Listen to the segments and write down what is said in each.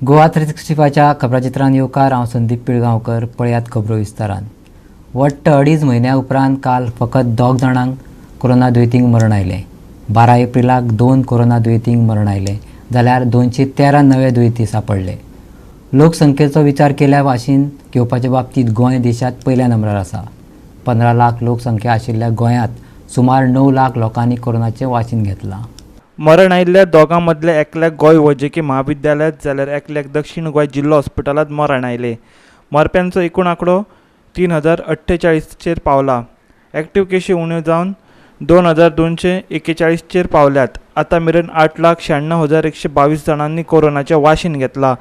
गोवा 365च्या खबराचित्रांत येवकार हांव संदीप पिळगांवकर. पळयात खबरो विस्तारान. वट्ट 2.5 म्हयन्या उपरांत काल फकत 2 जाणांक कोरोना दुयेंतींक मरण आयलें. 12 एप्रिलाक 2 कोरोना दुयेंतींक मरण आयलें जाल्यार 213 नवे दुयेंती सांपडले. लोकसंख्येचो विचार केल्या भाशेन घेवपाचे बाबतींत गोंय देशांत पयल्या नंबरार आसा. 15 लाख लोकसंख्या आशिल्ल्या गोंयांत सुमार 9 लाख लोकांनी कोरोनाचें वाशीन घेतलां. मरण आयिल्ल्या दोगां मदले एकल्याक गोंय वैजकी महाविद्यालयात जाल्यार एकल्याक दक्षिण गोंय जिल्लो हॉस्पिटलांत मरण आयलें. मरप्यांचो एकूण आंकडो 3048 पावला. एक्टीव केशी उण्यो जावन 2241 पावल्यात. आतां मेरेन 8,96,122 जाणांनी कोरोनाचें वाशीन घेतलां.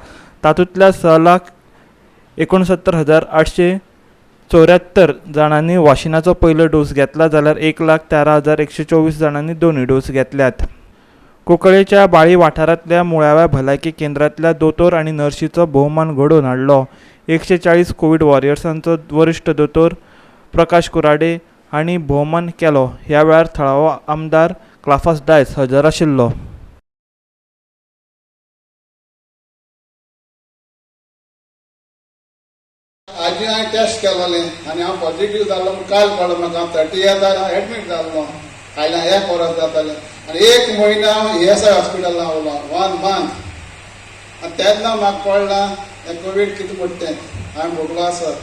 तातूंतल्या 6,69,874 जाणांनी वाशिनाचो पयलो डोस घेतला जाल्यार 1,13,124 जाणांनी दोनूय डोस घेतल्यात. कुंकळेच्या बाळी वाठारांतल्या मुळाव्या भलायकी केंद्रांतल्या दोतोर आनी नर्शीचो भोवमान घडोवन हाडलो. 140 कोवीड वॉरियर्सांचो वरिश्ठ दोतोर प्रकाश कुराडे हांणी भोवमान केलो. ह्या वेळार थळावो आमदार क्लाफास डायस हजर आशिल्लो. आज हांवें टेस्ट केलोलें आनी हांव पॉझिटीव जाल्लो. काल कळ्ळो म्हाका 30 हांव एडमीट जाल्लो. आयला 1 वरस जातालें आनी 1 म्हयनो हांव ESI हॉस्पिटलांत रावलो. 1 मंथ. आनी तेन्ना म्हाका कळ्ळां हें कोवीड कितें पडटा तें. हांवें भोगलो आसत.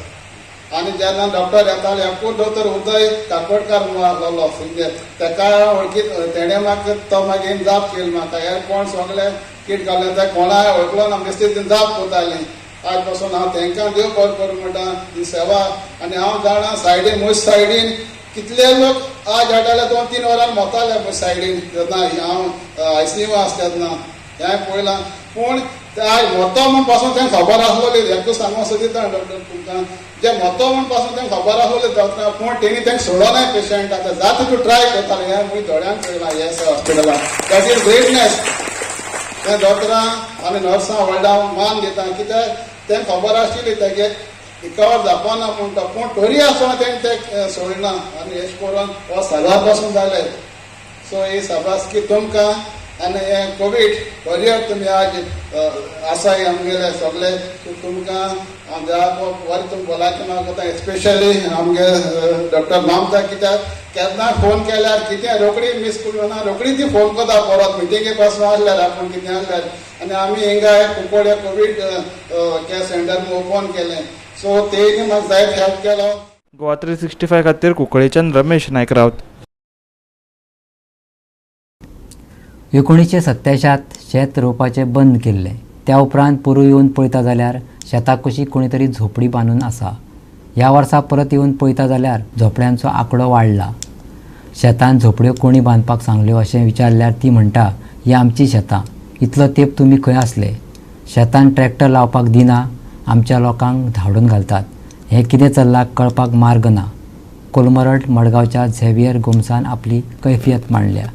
आनी जेन्ना डॉक्टर येताले एकूच दोतोर उदय काकोडकार जालो सिंगर. तेका वळखीत तेणें म्हाका तो मागीर जाप केली म्हाका. हे कोण सगळे किट घाललें तें कोणाय वळखलो ना बेश्टें तीं जाप कोतालीं. आज पासून हांव तांकां देव बरें करूं म्हणटा ही सेवा. आनी हांव जाणा सायडीन म्हजे सायडीन कितले लोक आज हाडटाले 2-3 वरां मोताले म्हजे सायडीन जेन्ना हांव ICU आसता तेन्ना हें पळयलां. पूण आज मोतो म्हण पासून तें खबर आसलोली. हेका सांगूंक सोदिता डॉक्टर तुमकां जे मोतो म्हण पासून तें खबर आसलोली दोतोरां. पूण तेणी तेंकां सोडोनाय पेशंट. आतां जाता तूं ट्राय करताले. हें म्हजे दोळ्यांक पळयलां ESI हॉस्पिटलांत. That is greatness. त्या दोतोरां आनी नर्सां व्हडल्या मान दिता. कित्याक तें खबर आशिल्ली तेगे रिकवर जावपाना म्हणटा. पूण तरी आसतना तेणें तें सोडना. आनी अशें करून हो सगळ्या पासून जालें. सो ही सभासकी तुमकां आनी हें कोवीड वॉरियर तुमी आज आसाय आमगेले सगळे तुमकां हांव देवाक बरें तुमी भलायकी मागता. स्पेशली आमगे डॉक्टर मामता. कित्याक केन्नाय फोन केल्यार कितें रोखडी मिस करूं रोखडी ती फोन करता परत मिटिंगे पासून आसल्यार आपूण कितें आसल्यार. आनी आमी हिंगा कुंकोडे कोवीड केअर सेंटर ओपन केलें. सो तेणी म्हाका जायत हेल्प केलो. गोवा 365 खातीर कुंकळेच्यान रमेश नायक रावत. 1987 शेत रोवपाचें बंद केल्लें. त्या उपरांत पोरूं येवन पळयता जाल्यार शेताक कशी कोणी तरी झोपडी बांदून आसा. ह्या वर्सा परत येवन पळयता जाल्यार झोपड्यांचो आंकडो वाडला. शेतान झोपड्यो कोणी बांदपाक सांगल्यो अशें विचारल्यार ती म्हणटा ही आमची शेतां. इतलो तेंप तुमी खंय आसले. शेतान ट्रॅक्टर लावपाक दिना. आमच्या लोकांक धांवडून घालतात. हें कितें चल्लां कळपाक मार्ग ना. कोलमरड मडगांवच्या झेवियर गोमसान आपली कैफियत मांडल्या.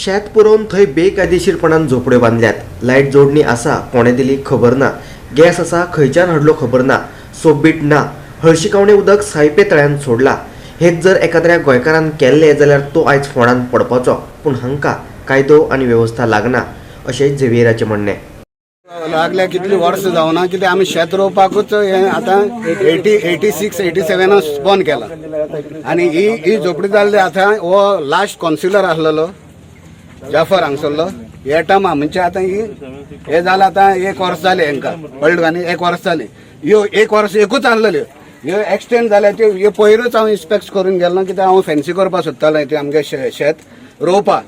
शेत पुरोवन थंय बेकायदेशीरपणान झोपड्यो बांदल्यात. लायट जोडणी आसा कोणे दिली खबर ना. गॅस आसा खंयच्यान हाडलो खबर ना. सोबीट ना. हळशिकावणें उदक सायपे तळ्यान सोडलां. हेच जर एखाद्या गोंयकारान केल्लें जाल्यार तो आयज फोंडान पडपाचो. पूण हांकां कायदो आनी वेवस्था लागना अशें झेवियराचें म्हणणें. लागल्या कितली वर्स जावना. कितें आमी शेत रोवपाकूच हें आतां 86-87 बंद केलां. आनी ही झोपडी जाल्ली आतां हो लास्ट कावन्सिलर आसलेलो जाफर हांगसरलो. हे टायमा म्हणजे आतां हे जालें आतां 1 वर्स जालें हांकां कळ्ळें आनी 1 वर्स जालें. ह्यो 1 वर्स एकूच आहलेल्यो. ह्यो एक्सटेंड जाल्याच्यो. ह्यो पयरूच हांव इन्स्पेक्ट करून गेलो. कित्याक हांव फॅन्सी करपाक सोदतालें तें आमगे शेत रोवपाक.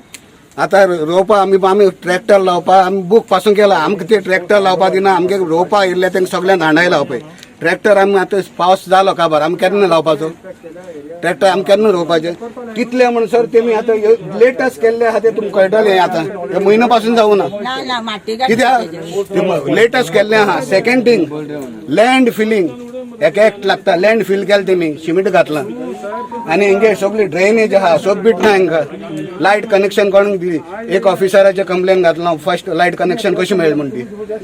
आतां रोवपा आमी ट्रॅक्टर लावपा आमी बूक पासून केला. आमकां ते ट्रॅक्टर लावपा दिना. आमगे रोवपा येयल्ले तेंकां सगळ्यांक धांडायला पळय. ट्रॅक्टर आमी आतां पावस जालो काबार आमी केन्ना लावपाचो ट्रॅक्टर. आमी केन्ना रोवपाचें. कितले म्हणसर तेमी आतां लेटस्ट केल्ले आहा ते तुमकां कळटलें. आतां हे म्हयनो पासून जावना. कित्याक लेटस्ट केल्लें आहा. सेकंड थिंग लँड फिलींग एक एक्ट लागता. लँड फील केलें तेमी सिमेंट घातलां. आनी हिंगे सगळी ड्रेनेज आहा सोबीट ना हांकां. लायट कनेक्शन कोणूक दिली. एक ऑफिसराचे कंप्लेन घातलो फर्स्ट लायट कनेक्शन कशें मेळ्ळें म्हण ती.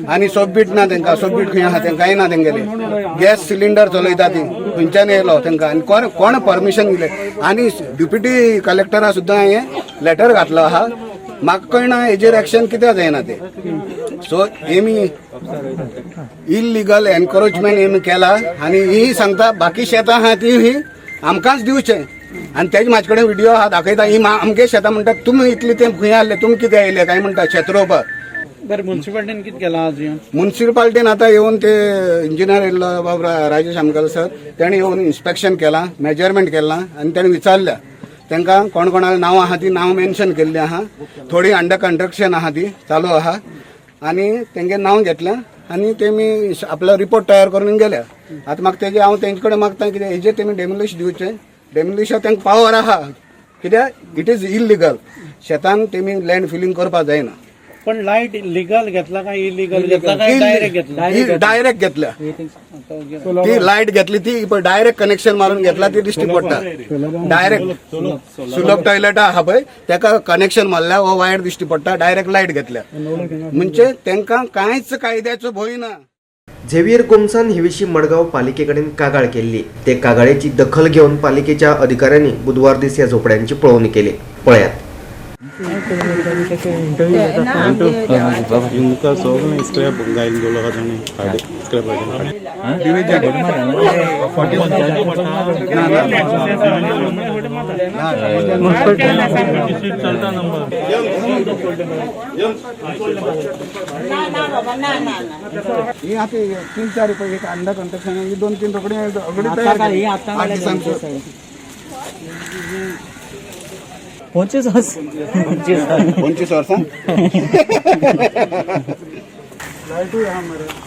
आनी सोबीट ना तेंकां. सोबीट खंय आहा तें कांय ना तेंगेलें. गॅस सिलिंडर चलयता ती खंयच्यान येयलो तेंकां. आनी कोण परमिशन दिलें. आनी डेप्युटी कलेक्टरा सुद्दां हें लेटर घातलो आहा. म्हाका कळना हेजेर एक्शन कित्याक जायना तें. सो हेमी इलिगल एनक्रोचमेंट हेमी केला आनी ही सांगता बाकी शेतां आहा ती ही आमकांच दिवचे आनी तेजे म्हाजे कडेन व्हिडिओ आहा दाखयता ही आमगे शेतां म्हणटा तुमी इतले ते खंय आहले तुमी कितें आयले काय म्हणटा शेत रोवपाक. बरं म्युन्सिपाल्टीन कितें केलां आज येवन? म्युन्सिपाल्टीन आतां येवन ते इंजिनियर येयल्लो बाबा राजेश आमकाल सर तेणें येवन इन्स्पेक्शन केलां मेजरमेंट केलां आनी तेणें विचारल्या तांकां कोण कोणाली नांवां आहा ती नांव मेन्शन केल्ली आहा थोडी अंडर कंस्ट्रक्शन आहा ती चालू आहा आनी तेंगे नांव घेतल्या आनी तेमी आपलो रिपोर्ट तयार करून गेल्या. आतां म्हाका तेजे हांव तेंचे कडेन मागता कितें हेजेर तेमी डेमोलिश दिवचें. डेमोलिशा तांकां पावर आहा कित्याक इट इज इलिगल शेतान तेमी लँड फिलिंग करपाक जायना. पण लाईट लिगल घेतला काय इलिगल घेतला काय डायरेक्ट घेतला? डायरेक्ट घेतल्या ती लाईट घेतली ती डायरेक्ट कनेक्शन मारून घेतला ती दिश्टी पडटा. डायरेक्ट सुलभ टॉयलेट आहा पळय तेका कनेक्शन मारल्या हो वायर दिश्टी पडटा डायरेक्ट लाईट घेतल्या म्हणजे तांकां कांयच कायद्याचो भंय ना. झेवियर गोमसान हे विशीं मडगांव पालिकेकडेन कागाळ केल्ली. ते कागाळीची दखल घेवन पालिकेच्या अधिकाऱ्यांनी बुधवार दीस ह्या झोपड्यांची पळोवणी केली. पळयात. इनका सगळं स्क्रॅप गायन गेलो आनी स्क्रॅप ही आता 3-4 रुपये एक अंडा कंस्ट्रक्शन 2-3 रोकडे पंचवीस वर्सां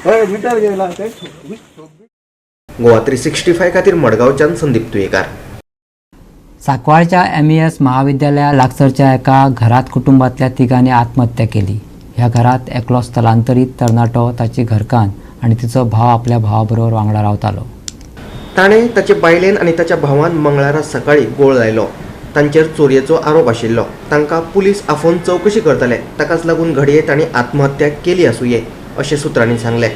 हय मिटर गेला ते. गोवा 365 खातीर मडगांवच्यान संदीप तुयेकार. सांकवाळच्या MES महाविद्यालया लागसरच्या एका घरात कुटुंबातल्या तिगांनी आत्महत्या केली. ह्या घरात एकलो स्थलांतरीत तरणाटो ताची घरकान आणि तिचो भाव आपल्या भावाबरोबर वांगडा रावतालो. ताणें ताचे बायलेन आनी ताच्या भावान मंगळारा सकाळी गोळ लायलो. तांचेर चोरयेचो आरोप आशिल्लो. तांकां पुलीस आफोवन चवकशी करतले. ताकाच लागून घडये तांणी आत्महत्या केली आसूये अशें सुत्रांनी सांगलें.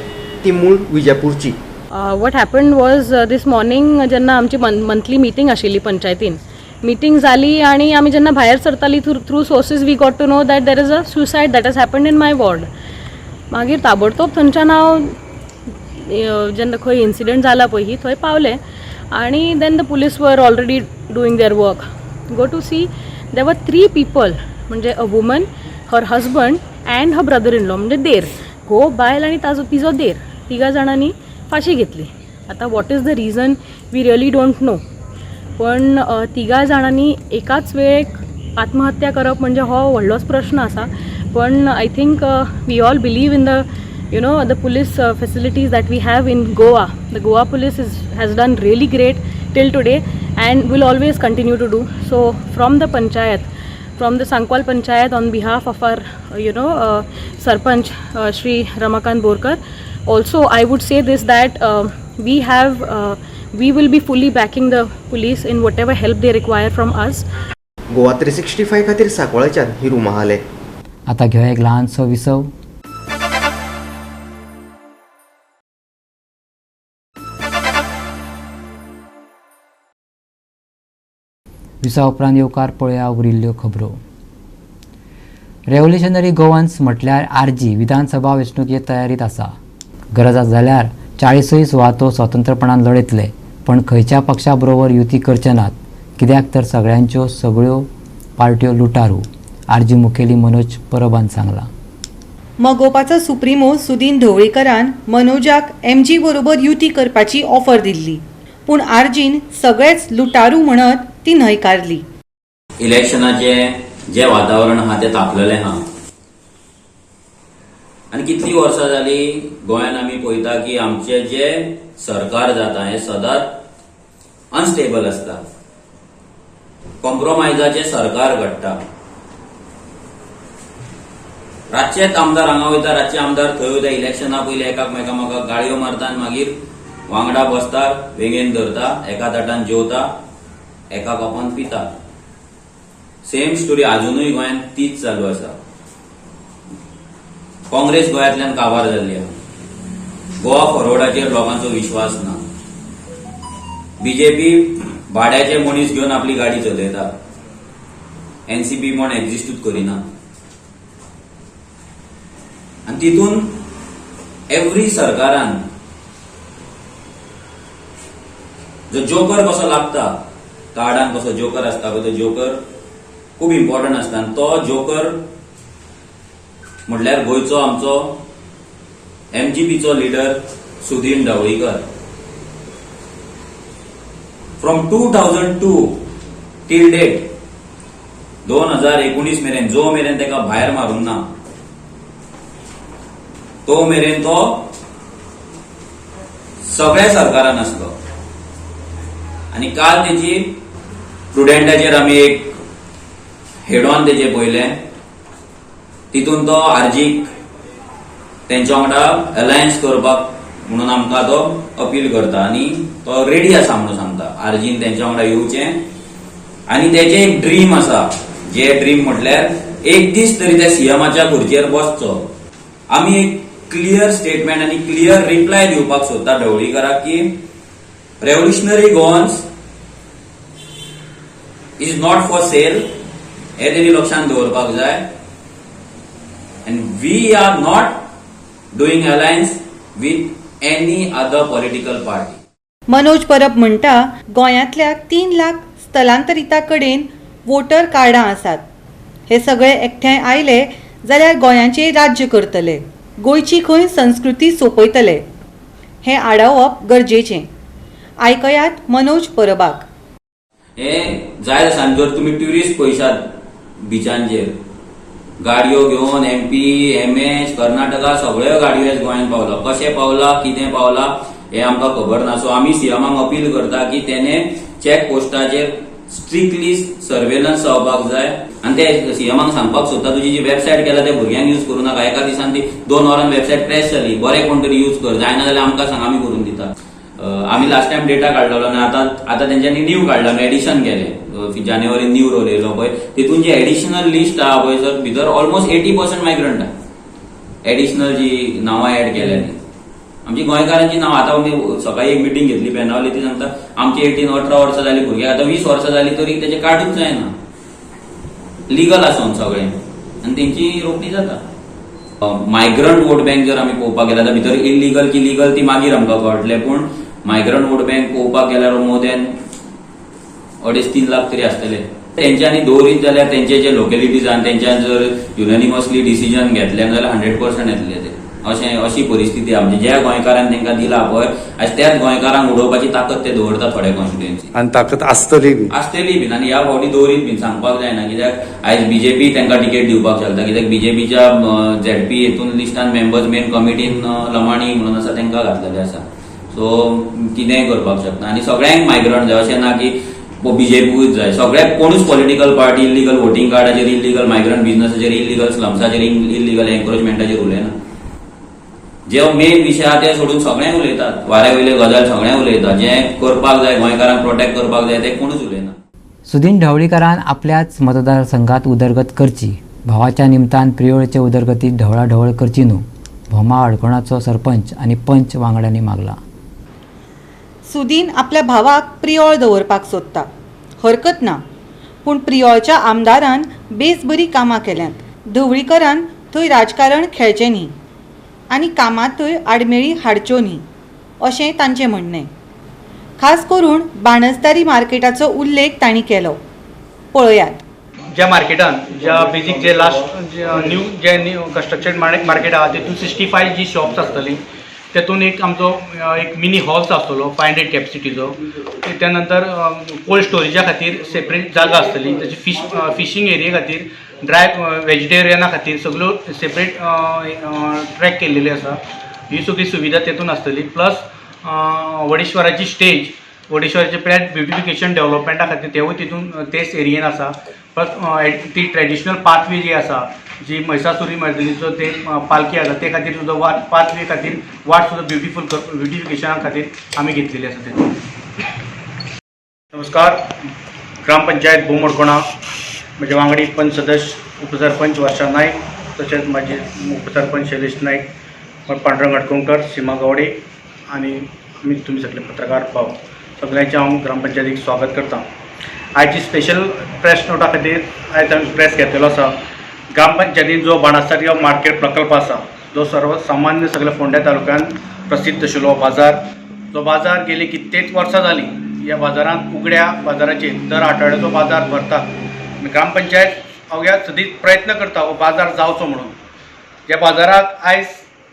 ती मूळ विजापूरची. What happened was this morning जेन्ना आमची मंथली मिटींग आशिल्ली पंचायतीन मिटींग जाली आनी आमी जेन्ना भायर सरताली through sources we got to know that there is a suicide that has happened in my ward. मागीर ताबडतोब थंयच्यान हांव जेन्ना खंय इन्सिडंट जाला पळय ही थंय पावलें आनी then the police were already doing their work. Go to see there were 3 people म्हणजे a woman her husband and her brother in law म्हणजे देर घो बायल आनी तिजो देर 3 जाणांनी फाशी घेतली. आतां what is the reason we really don't know. पण 3 जाणांनी एकाच वेळेक आत्महत्या करप म्हणजे हो व्हडलोच प्रश्न आसा. पण I think we all believe in the the police facilities that we have in Goa. The Goa police has done really great till today and will always continue to do so. From the panchayat, from the Sankwal panchayat, on behalf of our sarpanch Shri Ramakant Borkar, also I would say this that we will be fully backing the police in whatever help they require from us. Goa 365 खातीर सांकवाळच्यान हिरू महाले. आता घेऊया एक ल्हानसो विसव. Visa उपरांत येवकार पळया उरिल्ल्यो खबरो. रेव्होल्युशनरी गोवन्स म्हटल्यार RG विधानसभा वेंचणुके तयारीत आसा. गरज जाल्यार 40 सुवातो स्वतंत्रपणान लढयतले पण खंयच्या पक्षा बरोबर युती करचे नात कित्याक तर सगळ्यो पार्ट्यो लुटारू. RG मुखेली मनोज परबान सांगला. मगोपाचो सुप्रिमो सुदीन ढवळीकरान मनोजाक MG बरोबर युती करपाची ऑफर दिल्ली पूण RGन सगळेच लुटारू म्हणत ती न्हयकारली. इलेक्शनाचे जे वातावरण आहा ते तापलेले आहा आनी कितली वर्सां जाली गोंयान आमी पळयता की आमचे जे सरकार जाता हे सदांच अनस्टेबल आसता. कॉम्प्रोमायजाचे सरकार घडटा. रातचेच आमदार हांगा वयता रातचे आमदार थंय वयता. इलेक्शना पयलीं एकामेकांक गाळयो मारता आनी मागीर वांगडा बसता वेगेन धरता एका ताटान जेवता एका कपान पिता. सेम स्टोरी अजूनय गोंयांत तीच चालू आसा. काँग्रेस गोंयांतल्यान काबार जाल्ली आहा. गोवा फॉरवर्डाचेर लोकांचो विश्वास ना. BJP भाड्याचे मनीस घेवन आपली गाडी चलयता. NCP म्हण एक्झिस्टूच करिना आणि तितून एव्हरी सरकारान जो जोकर कसो लागता, कार्डान कसो जोकर असता तो जोकर खूप इम्पॉर्टंट असता. आणि तो जोकर म्हटल्यार गोयचो आमचो MGPचो leader Sudin Dhavalikar. From 2002 till date 2019 मेरेन जो मेरेन तेका भायर मारूंक ना तो मेरेन तो सगळ्या सरकारान आसलो. आणि काल तेची प्रुडंटाचेर आमी एक हेड ऑन तेचे पळयले. तितून तो आरजीक तेंच्या वांगडा अलायन्स करपाक म्हणून आमकां तो अपील करता आणि तो रेडी आसा म्हणून सांगता आरजीन तेंच्या वांगडा येवचें. आणि तेचे एक ड्रीम आसा, जे ड्रीम म्हटल्यार एक दीस तरी त्या सीएमाच्या खुर्चेर बसचो. आमी एक क्लियर स्टेटमेंट आणि क्लियर रिप्लाय दिवपाक सोदता ढवळीकराक की Revolutionary Goans is not for sale, हे तेणी लक्षांत दवरपाक जाय. And we are not doing alliance with any other political party. Manoj Parab म्हणटा गोंयांतल्या 3 लाख स्थलांतरितां कडेन वोटर कार्डां आसात. हे सगळे एकठांय आयले जाल्यार गोंयाचें राज्य करतले, गोंयची खंय संस्कृती सोंपयतले. हें आडावप गरजेचें. आयकयात मनोज परबाक. हे जाय आसा जर तुमी ट्युरिस्ट पळयशात बिचांचेर गाडयो घेवन MP, MS, कर्नाटका सगळ्यो गाडयो गोंयांत पावला. कशें पावला, कितें पावला हे आमकां खबर ना. सो आमी सीएमाक अपील करता की तेणे चॅक पोस्टाचेर स्ट्रिक्टली सर्वेलन्स जावपाक जाय. आणि ते सीएमाक सांगपाक सोदता तुजी जी वेबसायट केला ते भुरग्यांक यूज करूं नाका. एका दिसान ती 2 वरांन वेबसायट क्रॅश जाली. बरें कोण तरी यूज कर, जायना जाल्यार आमकां सांग, आमी करून दिता. आमी लास्ट टायम डेटा काडलेलो आनी आतां तेंच्यांनी न्यू काडला, एडिशन केले जानेवारी न्यू रोल येयलो पळय. तितून जी एडिशनल लिस्ट आहा पळय सर भितर ऑलमोस्ट 80% मायग्रंट आहा. एडिशनल जी नांवां एड केल्यानी आमची गोंयकारांची नांवां. आतां आमी सकाळी एक मिटींग घेतली पेनावली, ती सांगता आमची 18-18 वर्सां जाली भुरग्याक, आतां 20 वर्सां जाली तरी तेचे कार्डूच जायना. लिगल आसून सगळें आनी तेंची रोखडी जाता. मायग्रंट वोट बँक जर आमी पळोवपाक गेल्यार जाल्यार भितर इल्लीगल की लिगल ती मागीर आमकां कळटलें. पूण मायग्रंट वोट बँक पळोवपाक गेल्यार मोर दॅन 2.5-3 लाख तरी आसतले. तेंच्यांनी दवरीत जाल्यार तेंचे जे लोकेलिटीजान तेंच्यान जर युनॅनिमसली डिसिजन घेतलें जाल्यार 100% येतले ते. अशी परिस्थिती आमची. ज्या गोंयकारान तेंकां दिला पळय आज त्याच गोंयकारांक उडोवपाची ताकद ते दवरता थोड्या कॉन्स्टिट्युएन्सी. आणि ताकद आसतली बीन आनी ह्या फावटी दवरीत बीन सांगपाक जायना. कित्याक आयज BJP तेंकां तिकेट दिवपाक शकता. कित्याक BJPच्या ZP हेतून लिस्टान मेंबर्स मेन कमिटीन लमाणी म्हणून आसा तेंकां घातलेले आसा. सो कितेंय करपाक शकता. आनी सगळ्यांक मायग्रंट जाय अशें ना की BJPूच जाय. सगळ्याक कोणूच पॉलिटिकल पार्टी इल्लीगल वोटिंग कार्डाचेर, इल्लीगल मायग्रंट बिझनसाचेर, इल्लीगल स्लम्साचेर, इल्लीगल एन्करेजमेंटाचेर उलयना. जे मेन विशय आहा ते सोडून सगळें उलयतात. वाऱ्या वयले गजाल सगळें उलयतात. जें करपाक जाय गोंयकारांक प्रोटेक्ट करपाक जाय ते कोणूच उलयना. सुदीन ढवळीकरान आपल्याच मतदारसंघात उदरगत करची. भावाच्या निमतान प्रियोळचे उदरगतीत ढवळाढवळ करची न्हू, भोमा अडकोणाचो सरपंच आनी पंच वांगड्यांनी मागला. सुदीन आपल्या भावाक प्रियोळ दवरपाक सोदता, हरकत ना. पूण प्रियोळच्या आमदारान बेस बरी कामां केल्यांत. ढवळीकरान थंय राजकारण खेळचें न्ही आनी कामांतूय आडमेळी हाडच्यो न्ही अशें तांचें म्हणणें. खास करून बाणस्तारी मार्केटाचो उल्लेख तांणी केलो. पळयात. ज्या मार्केटान ज्या बेजीक जे लास्ट न्यू कन्स्ट्रक्शन मार्केट आहा तितून 65 जी शॉप्स आसतली. तेतून एक आमचो एक मिनी हॉल्स आसतलो 500 कॅपॅसिटीचो. त्या नंतर कोल्ड स्टोरेजा खातीर सेपरेट जागा आसतली. त्याची फिशींग एरिये खातीर, ड्राय वेजिटेरियना खातीर सगळ्यो सेपरेट ट्रॅक केल्लेली आसा. ही सगळी सुविधा तेतून आसतली. प्लस वडेश्वराची स्टेज, वडेश्वराचे फ्लॅट ब्युटिफिकेशन डेव्हलपमेंटा खातीर तेवूय तितून तेच एरियेन आसा. प्लस ती ट्रेडिशनल पाथवे जी आसा जी म्हैसासुरी मर्दिनीचो ते पालखी आसा ते खातीर सुद्दां पाथवे खातीर वाट सुद्दां ब्युटिफिकेशना खातीर आमी घेतलेली आसा तेतून. नमस्कार. ग्रामपंचायत बोमोडकोणा म्हजे वांगडी पंच सदस्य उपसरपंच वर्षा नायक, तशेंच म्हाजे उपसरपंच शैलेश नायक, पांडुरंग अडकोणकर, सीमा गावडे आनी आमी तुमी सगळे पत्रकार भाव सगळ्यांचें हांव ग्रामपंचायतीक स्वागत करता. आयची स्पेशल प्रेस नोटा खातीर आयज आमी प्रेस घेतलेलो आसा. ग्रामपंचायतीन जो बाणस्तारी मार्केट प्रकल्प आसा जो सर्वसामान्य सगळ्या फोंड्या तालुक्यात प्रसिद्ध आशिल्लो बाजार, जो बाजार गेली कित्येक वर्सां जाली ह्या बाजारांत उगड्या बाजाराचेर दर आठवड्याचो बाजार भरता. ग्रामपंचायत अवघ्या सदीत प्रयत्न करता हो बाजार जावचो म्हणून. ह्या बाजाराक आयज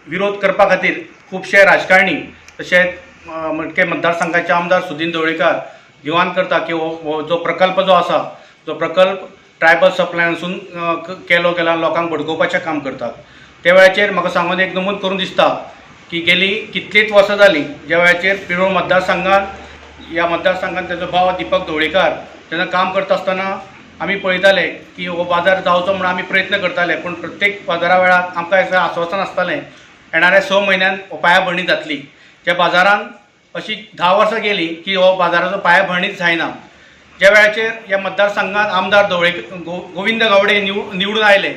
विरोध करपा खातीर खुबशे राजकारणी तशेंच मडके मतदारसंघाचे आमदार सुदीन ढवळीकर दिवान करता की हो जो प्रकल्प जो आसा तो प्रकल्प ट्रायबल सप्लायनसून केलो गेला लोकांक भडकोवपाचें काम करतात. त्या वेळाचेर म्हाका सांगून एक नमूद करून दिसता की गेली कितलींच वर्सां जालीं ज्या वेळाचेर पिरोळ मतदारसंघात ह्या मतदारसंघात तेजो भाव दिपक ढवळीकर तेन्ना काम करता आसतना आमी पळयताले की हो बाजार जावचो म्हणून आमी प्रयत्न करताले, पूण प्रत्येक बाजारा वेळार आमकां एक आश्वासन आसतालें येणाऱ्या 6 म्हयन्यान हो पायाभरणी जातली. त्या बाजारान अशी 10 वर्सां गेली की हो बाजाराचो पायाभरणीच जायना. ज्या वेळाचेर ह्या मतदारसंघात आमदार गोविंद गावडे निवडून आयले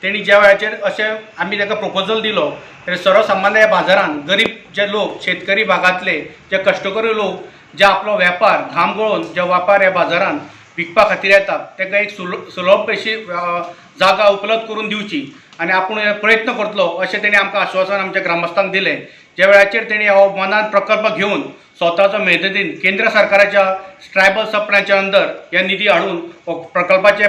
तेणी ज्या वेळाचेर अशें आमी ताका प्रपोजल दिलो तर सर्वसामान्य ह्या बाजारान गरीब जे लोक शेतकरी भागांतले जे कश्टकरी लोक जे आपलो वेपार घाम गळोवन जे वेपार ह्या बाजारान विकपा खातीर येतात ताका एक सुलभ अशी जागा उपलब्ध करून दिवची आनी आपूण प्रयत्न करतलो अशें तेणी आमकां आश्वासन आमच्या ग्रामस्थांक दिलें. ज्या वेळाचेर तेणी हो मनान प्रकल्प घेवन स्वताचो मेहनतीन केंद्र सरकाराच्या ट्रायबल सप्लायच्या अंडर ह्या निधी हाडून प्रकल्पाचे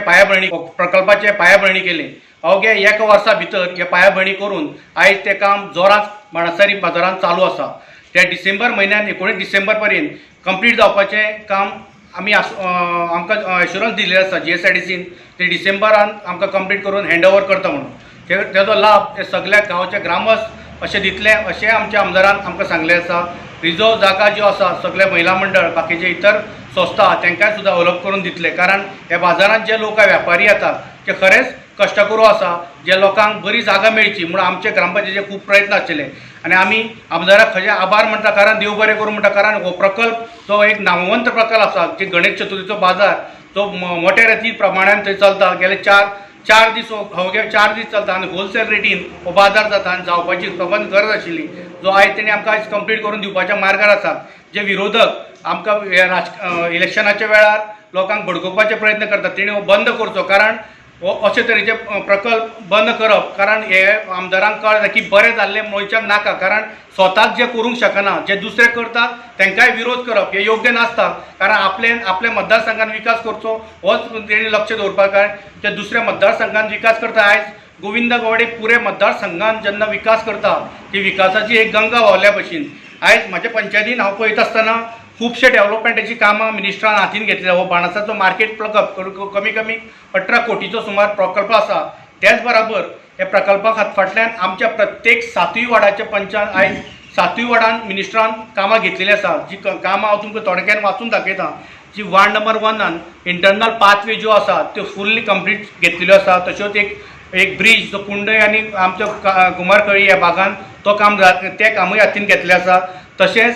पायाभरणी केली. अवघ्या 1 वर्सा भितर हे पायाभरणी करून आयज तें काम जोरात बाणस्तारी बाजारांत चालू आसा. त्या डिसेंबर म्हयन्यान 19 डिसेंबर पर्यंत कंप्लीट जावपाचें काम आमी आमकां एश्युरन्स दिल्लें आसा GSIDCन ते डिसेंबरान आमकां कंप्लीट करून हँडओवर करता म्हणून. तेजो लाभ सगळ्या गांवच्या ग्रामस्थ अशें दितले अशें आमच्या आमदारान आमकां सांगलें आसा. रिजर्व जागा ज्यो आसा सगळे महिला मंडळ बाकीचे इतर संस्था तांकांय सुद्दां अलोट करून दितले, कारण ह्या बाजारांत जे लोक वेपारी येतात ते खरेंच कश्टकरू आसा जे लोकांक बरी जागा मेळची म्हणून आमचे ग्रामपंचायतीचे खूब प्रयत्न आसले आनी आमी आमदाराक खंयचे आभार म्हणटा, कारण देव बरें करूं म्हणटा, कारण हो प्रकल्प जो एक नामवंत प्रकल्प आसा की गणेश चतुर्थीचो बाजार तो मोठ्या रेती प्रमाणान थंय चलता. गेले चार दीस अवघे 4 दीस चलता आनी होलसेल रेटीन हो बाजार जाता आनी जावपाची प्रबंध गरज आशिल्ली जो आयज तेणी आमकां आयज कंप्लीट करून दिवपाच्या मार्गार आसा. जे विरोधक आमकां इलेक्शनाच्या वेळार लोकांक भडकोवपाचे प्रयत्न करतात तेणी हो बंद करचो, कारण हो अशे तरेचे प्रकल्प बंद करप, कारण हे आमदारांक कळटा की बरें जाल्लें मनशाक नाका, कारण स्वताक जे करूंक शकना जे दुसरे करतात तांकांय विरोध करप हे योग्य नासता. कारण आपल्या मतदारसंघान विकास करचो होच तेणी लक्ष दवरपाक, कारण ते दुसऱ्या मतदारसंघान विकास करता. आयज गोविंद गावडे पुरे मतदारसंघान जेन्ना विकास करता ती विकासाची एक गंगा व्हांवल्या भशेन आयज म्हाज्या पंचायतीन हांव पळयता आसतना खुबशे डेव्हलपमेंटाची कामां मिनिस्ट्रान हातीन घेतल्या. हो बाणसाचो मार्केट प्रकल्प कमी 18 कोटीचो सुमार प्रकल्प आसा. त्याच बरोबर ह्या प्रकल्पा फाटल्यान आमच्या प्रत्येक 7वी वार्डाच्या पंचान आयज 7वी वार्डान मिनिस्ट्रान कामां घेतलेली आसा. जी कामां हांव तुमकां थोडक्यान वाचून दाखयता. जी वार्ड नंबर 1 इंटरनल पाथवे ज्यो आसा त्यो फुल्ली कंप्लीट घेतलेल्यो आसा. तश्योच एक ब्रिज जो कुंडय आनी आमच्या कुमारकळी ह्या भागान तो काम ते कामूय हातीन घेतलें आसा. तशेंच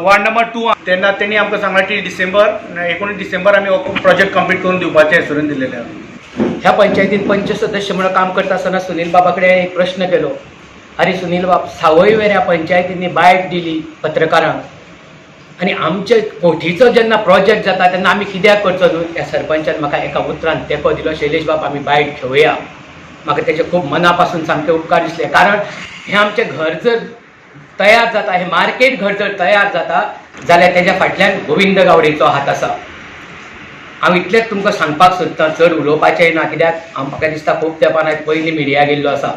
वार्ड नंबर 2 तेन्ना तेणी आमकां सांगलें की 19 डिसेंबर आमी हो प्रोजेक्ट कंप्लीट करून दिवपाचें एश्युरन्स दिलेलें आसा. ह्या पंचायतीन पंच सदस्य म्हणून काम करता आसतना सुनील बाबा कडेन एक प्रश्न केलो. अरे सुनील बाब, सावयवेऱ्या पंचायतींनी बायट दिली पत्रकारांक आनी आमचे कोठीचो जेन्ना प्रोजेक्ट जाता तेन्ना आमी कित्याक करचो न्हू. ह्या सरपंचान म्हाका एका उतरान तेंको दिलो, शैलेश बाब आमी बायट घेवया. म्हाका तेजे खूब मना पासून सामके उपकार दिसले, कारण हें आमचें घर जर तयार जाता, हे मार्केट घर जर तयार जाता जाल्यार तेज्या फाटल्यान गोविंद गावडेचो हात आसा. हांव इतलेंच तुमकां सांगपाक सोदतां, चड उलोवपाचें ना, कित्याक म्हाका दिसता खूब तेंपान आयज पयलीं मिडिया गेल्लो आसा.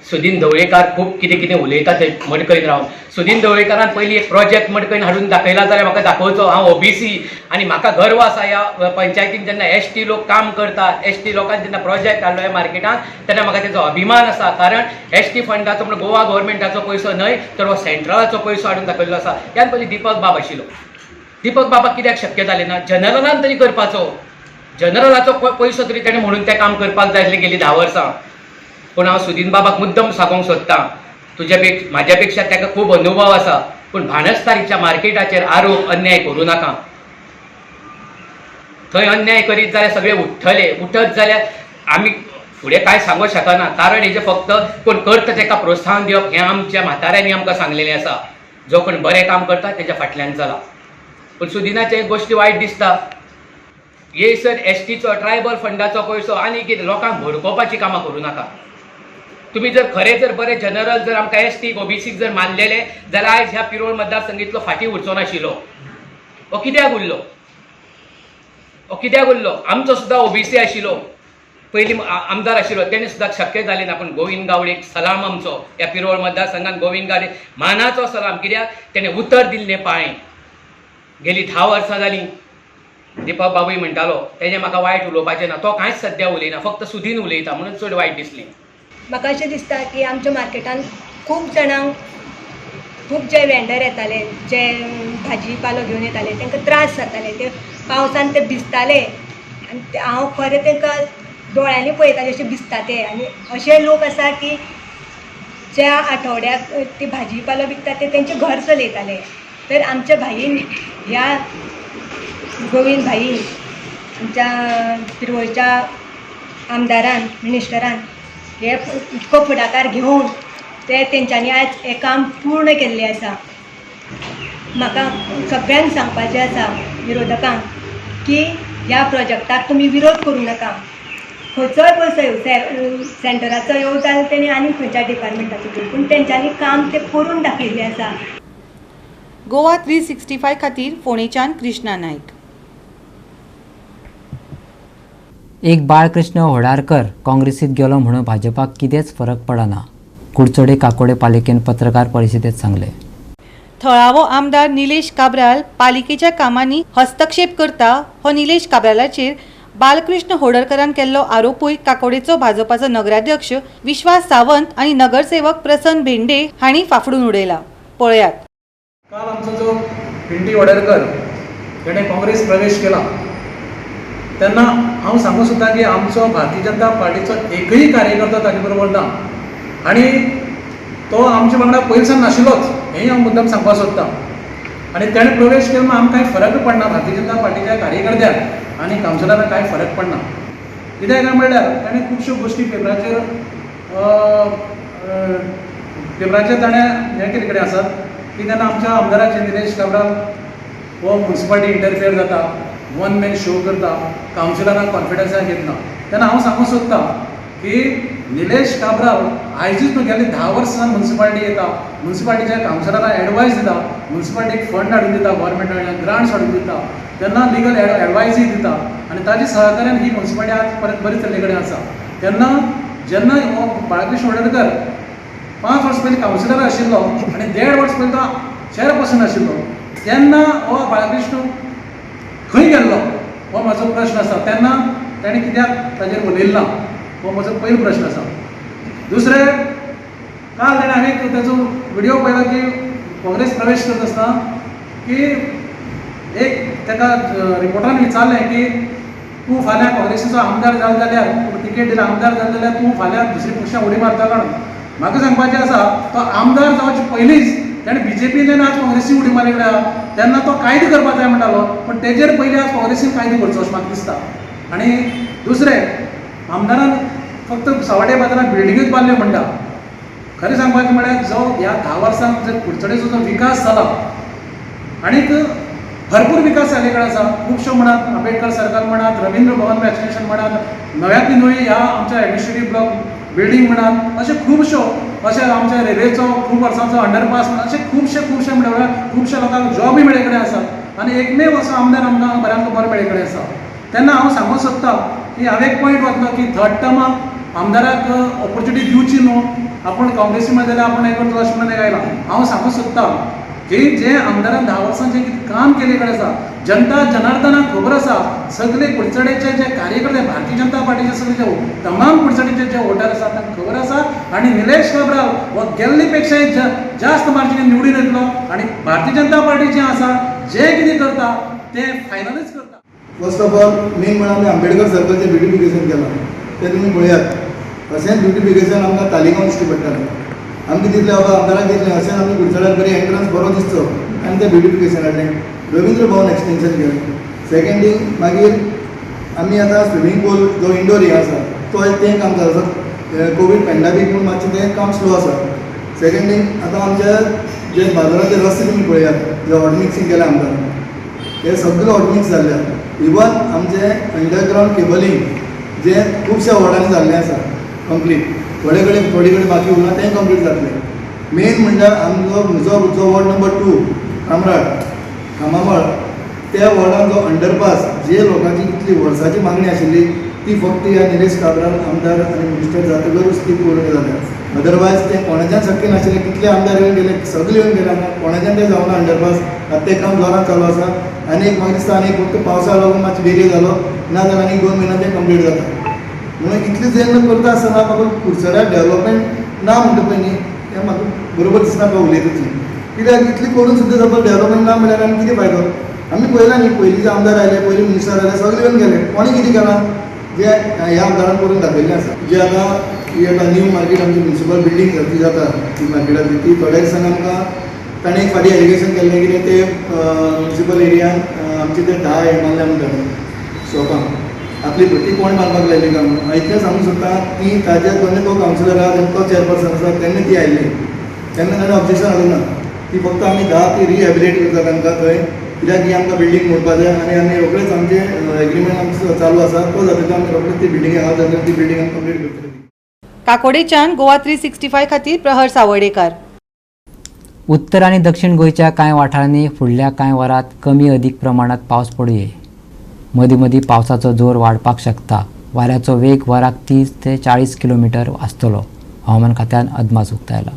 सुदीन ढवळीकर खूब कितें उलयता थंय मडकयन रावन. सुदीन ढवळीकरान पयलीं एक प्रोजेक्ट मडकयन हाडून दाखयला जाल्यार म्हाका दाखोवचो. हांव OBC आनी म्हाका गर्व आसा ह्या पंचायतीन जेन्ना ST लोक काम करतात, ST लोकांनी जेन्ना प्रोजेक्ट हाडलो ह्या मार्केटान तेन्ना म्हाका तेजो अभिमान आसा, कारण ST फंडाचो म्हणून गोवा गव्हर्मेंटाचो पयसो न्हय तर हो सेंट्रलाचो पयसो हाडून दाखयल्लो आसा. ह्यान पयलीं दीपक बाब आशिल्लो. दीपक बाबा कित्याक शक्य जालें ना? जनरलान तरी करपाचो, जनरलाचो पयसो तरी तेणें म्हणून तें काम करपाक जाय आसलें गेलीं 10 वर्सां. पूण हांव सुदीन बाबाक मुद्दम सांगूंक सोदतां, म्हाज्या पेक्षा ताका खूब अनुभव आसा, पूण बाणस्तारीच्या मार्केटाचेर आरोप अन्याय करूं नाका. थंय अन्याय करीत जाल्यार सगळे उठत जाल्यार आमी फुडें कांय सांगूंक शकना, कारण हेजें फक्त कोण करता ताका प्रोत्साहन दिवप हें आमच्या म्हाताऱ्यांनी आमकां सांगलेलें आसा. जो कोण बरें काम करता तेज्या फाटल्यान चला. पूण सुदिनाचे एक गोश्टी वायट दिसता, येसर STचो ट्रायबल फंडाचो पयसो आनी कितें लोकांक भडकोवपाची कामां करूं नाका. तुम्ही जर खरे जर बरे जनरल जर आमकां एसटी ओबीसीक जर मानलेले जाल्यार आयज ह्या पिरोळ मतदारसंघांतलो फाटी उरचो नाशिल्लो. हो कित्याक उरलो? हो कित्याक उरलो? आमचो सुद्दां ओबीसी आशिल्लो, पयलीं आमदार आशिल्लो, तेणे सुद्दां शक्य जालें ना. पूण गोविंद गावडेक सलाम आमचो ह्या पिरोळ मतदारसंघात गोविंद गावडे मानाचो सलाम. कित्याक तेणें उतर दिल्लें पाळें. गेलीं 10 वर्सां जालीं दिपक बाबूय म्हणटालो तेजें म्हाका वायट उलोवपाचें ना, तो कांयच सद्या उलयना, फक्त सुदीन उलयता म्हणून चड वायट दिसलें. म्हाका अशें दिसता की आमच्या मार्केटान खूब जाणांक खूब जे वेंडर येताले, जे भाजी पालो घेवन येताले, तांकां त्रास जाताले. ते पावसान ते भिजताले आनी हांव खरें तांकां दोळ्यांनी पळयतालें अशें भिजता ते. आनी अशे लोक आसा की ज्या आठवड्याक ती भाजी पालो विकता ते तेंचें घर चलयताले. तर आमच्या भाईन ह्या गोविंद भाई आमच्या पिरवळच्या आमदारान मिनिस्टरान हे इतको फुडाकार घेवन ते तेंच्यांनी आयज हें काम पूर्ण केल्लें आसा. म्हाका सगळ्यांक सांगपाचें आसा विरोधकांक की ह्या प्रोजेक्टाक तुमी विरोध करूं नाका. खंयचोय पयसो येवं, सेंटराचो येवं जाल्यार तेणी आनी खंयच्या डिपार्टमेंटाचो येवं, पूण तेंच्यांनी काम ते करून दाखयिल्लें आसा. गोवा 365 खातीर फोंडेच्यान कृष्णा नायक. एक बाळकृष्ण होडारकर काँग्रेसीत गेलो म्हणून भाजपाक कितेंच फरक पडना, कुडचडे काकोडे पालिकेन पत्रकार परिशदेत सांगले. थळावो आमदार निलेश काब्राल पालिकेच्या कामांनी हस्तक्षेप करता हो निलेश काब्रालाचेर बालकृष्ण होडरकरान केल्लो आरोपूय काकोडेचो भाजपाचो नगराध्यक्ष विश्वास सावंत आनी नगरसेवक प्रसन्न भेंडे हांणी फाफडून उडयला. पळयात. काल आमचो जो पिंटी वडरकर जेणे काँग्रेस प्रवेश केला तेन्ना हांव सांगू सोदतां की आमचो भारतीय जनता पार्टीचो एकूय कार्यकर्ता ताजे बरोबर ना आनी तो आमच्या वांगडा पयलींसान नाशिल्लोच हेंय हांव मुद्दम सांगपाक सोदतां. आनी तेणें प्रवेश केलो म्हणून आमकां कांय फरक पडना, भारतीय जनता पार्टीच्या कार्यकर्त्यांक आनी कावन्सिलरांक कांय फरक पडना. कित्याक काय म्हणल्यार ताणें खुबश्यो गोश्टी पेपराचेर ताणें हें कितें कडेन आसात की तेन्ना आमच्या आमदाराचे निलेश काब्राल हो म्युन्सिपालिटी इंटरफियर जाता, वन मॅन शो करता, कावन्सिलरांक कॉन्फिडन्सान घेतना. तेन्ना हांव सांगूंक सोदतां की निलेश काब्राल आयजूच न्हू गेले 10 वर्सां म्युन्सिपालिटी येता, म्युन्सिपालिटीच्या कावन्सिलरांक एडवायस दिता, म्युन्सिपालिटीक फंड हाडून दिता, गव्हर्मेंटा कडल्यान ग्रांट्स हाडून दिता, तेन्ना लिगल एडवायजूय दिता आनी ताजे सहकार्यान ही म्युन्सिपालिटी आज परत बरे तरे कडेन आसा. तेन्ना जेन्ना हो बाळकृष्ण होडरकर 5 वर्सां पयलीं कावन्सिलर आशिल्लो आनी 1.5 वर्स पयलीं तो चेअरपर्सन आशिल्लो तेन्ना हो बाळकृष्ण खंय गेल्लो हो म्हजो प्रश्न आसा. तेन्ना ताणें कित्याक ताजेर उलयलें ना हो म्हजो पयलो प्रश्न आसा. दुसरें, काल ताणें हांवें ताजो व्हिडियो पळयलो की काँग्रेस प्रवेश करता आसतना की एक ताका रिपोर्टान विचारलें की तूं फाल्यां काँग्रेसीचो आमदार जालो जाल्यार तिकेट दिला आमदार जालो जाल्यार तूं फाल्यां दुसरी पक्षां उडी मारतलो ना. म्हाका सांगपाचें आसा तो आमदार जावचे पयलींच ताणें बीजेपीन आज काँग्रेसी उडी मारली कडेन तेन्ना तो कायदो करपाक जाय म्हणटालो, पूण तेजेर पयलीं आज काँग्रेसीन कायदो करचो अशें म्हाका दिसता. आनी दुसरें, आमदारान फक्त सवाडे बाजारात बिल्डिंगूच बांदल्यो म्हणटा. खरें सांगपाचें म्हळ्यार जो ह्या 10 वर्सांत जर कुडचडेचो जो विकास जाला आनीक भरपूर विकास जाले कडेन आसा. खुबश्यो म्हणात आंबेडकर सर्कल म्हणात, रवींद्र भवन एक्सटेंशन म्हणात, नव्यातली नवी ह्या आमच्या एडमिनिस्ट्रेटिव्ह ब्लॉक बिल्डींग म्हणात, अशे खुबश्यो अशें आमच्या रेल्वेचो खूब वर्सांचो अंडरपास म्हणात, अशे खुबशे म्हणल्यार खुबश्या लोकांक जॉबूय मेळे कडेन आसा आनी एकमेव असो आमदार आमकां बऱ्यांक बरो मेळे कडेन आसा. तेन्ना हांव सांगूंक सोदतां की हांवें एक पॉयंट वतलो की 3rd टर्माक आमदाराक ऑपॉर्च्युनिटी दिवची न्हू, आपूण काँग्रेसी मध्ये जाल्यार आपूण हें करतलो अशें म्हणून गायला. हांव सांगूंक सोदतां की जे आमदारान 10 वर्सां जें कितें काम केलें कडेन आसा, जनता जनार्दनाक खबर आसा, सगळे कुडचडेचे जे कार्यकर्ते भारतीय जनता पार्टीचे सगळे जे तमाम कुडचडेचे जे वोटर आसा तांकां खबर आसा. आनी निलेश काब्राल हो गेल्ले पेक्षाय जास्त मार्जिनीन निवडून येतलो आनी भारतीय जनता पार्टी जें आसा जें कितें करता तें फायनलच करता. फर्स्ट ऑफ ऑल मेन म्हणून आमी आंबेडकर सर्कलचें ब्युटिफिकेशन केलां तें तुमी पळयात. अशेंच ब्युटिफिकेशन आमकां तालिगांव दिश्टी पडटालें. आमकां दिसलें बाबा आमदाराक दिसलें अशें आमी कुडचड्याक बरी एंट्रन्स बरो दिसचो आनी तें ब्युटिफिकेशन हाडलें. रवींद्र भवन एक्सटेंशन केलें. सेकंड थिंग मागीर आमी आतां स्विमींग पूल जो इंडोर हे आसा तो तें काम जाता. कोवीड पॅन्डेमीक म्हणून मातशें तें काम स्लो आसा. सेकंड थिंग आतां आमच्या जे बाजाराचे रस्ते तुमी पळयात जे हॉट मिक्सिंग केल्या आमदारान हे सगळे हॉट मिक्स जाल्ले आसा. इवन आमचें अंडरग्रावंड केबलींग जें खुबश्या वॉर्डांनी जाल्लें आसा कंप्लीट थोडे कडेन बाकी उरला तें कंप्लीट जातलें. मेन म्हणल्यार आमचो म्हजो जो वॉर्ड नंबर 2 कामामळ त्या वॉर्डान जो अंडरपास जे लोकांची इतली वर्साची मागणी आशिल्ली ती फक्त ह्या निलेश काब्राल आमदार आनी मिनिस्टर जातकच ती पूर्ण जाल्या. अदरवायज तें कोणाच्यान शक्य नाशिल्लें. कितले आमदार येवन गेले, सगळे येवन गेले, कोणाच्यान तें जावना अंडरपास. तें काम जोरान चालू आसा आनी म्हाका दिसता आनी फक्त पावसा लागून मातसो डिले जालो, ना जाल्यार आनी 2 म्हयन्यान तें कंप्लीट जाता. म्हणून इतलें जेन्ना करता आसतना म्हाका कुडचड्यार डेवलपमेंट ना म्हणटा पळय न्ही तें म्हाका बरोबर दिसना म्हाका उलयता ती. कित्याक इतलें करून सुद्दां सपोज डेवलपमेंट ना म्हणल्यार आमी कितें फायदो. आमी पळयलां न्ही, पयलीं जे आमदार आयले, पयलीं मिनिस्टर आयले, सगळे येवन गेले, कोणी कितें केलां जे ह्या आमदारान करून दाखयल्लें आसा. जे आतां न्यू मार्केट आमची म्युनिसिपल बिल्डींग ती जाता ती मार्केटांतली ती थोड्या दिसांनी आमकां ताणें एक फाटीं एलिगेशन केल्लें कितें ते म्युनिसिपल एरियान आमचे ते 10 हे मारल्या म्हणटा शॉपांक आपली भट्टी कोण मारपाक लायली काय म्हणून. हांव इतलें सांगूंक सोदता ती ताज्या जेन्ना तो कावन्सिलर आहा तेन्ना तो चेअरपर्सन आसा तेन्ना ती आयल्ली, तेन्ना ताणें ऑब्जेक्शन हाडूंक ना. ती फक्त आमी 10 ती रिहॅबिलेट करता तांकां थंय, कित्याक ही आमकां बिल्डींग मोडपा जाय आनी आमी रोखडेच आमचे एग्रीमेंट आमचो चालू आसा तो जातकीर आमी रोखडेच ती बिल्डींग हांव जाल्यार ती बिल्डींग आमी कंप्लीट करतली. काकोडेच्यान गोवा 365 खातीर प्रहर सावडेकार. उत्तर आणि दक्षिण गोंयच्या कांय वाठारांनी फुडल्या कांय वरात कमी अधिक प्रमाणात पावस पडूये. मदीं मदीं पावसाचो जोर वाडपाक शकता. वाऱ्याचो वेग वराक 30 ते 40 किलोमीटर आसतलो, हवामान खात्यान अदमास उक्तायला.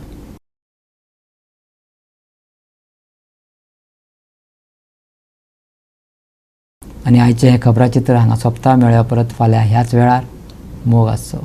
आनी आयचें हें खबराचित्र हांगा सोंपता. मेळया परत फाल्यां ह्याच वेळार. मोग आसचो.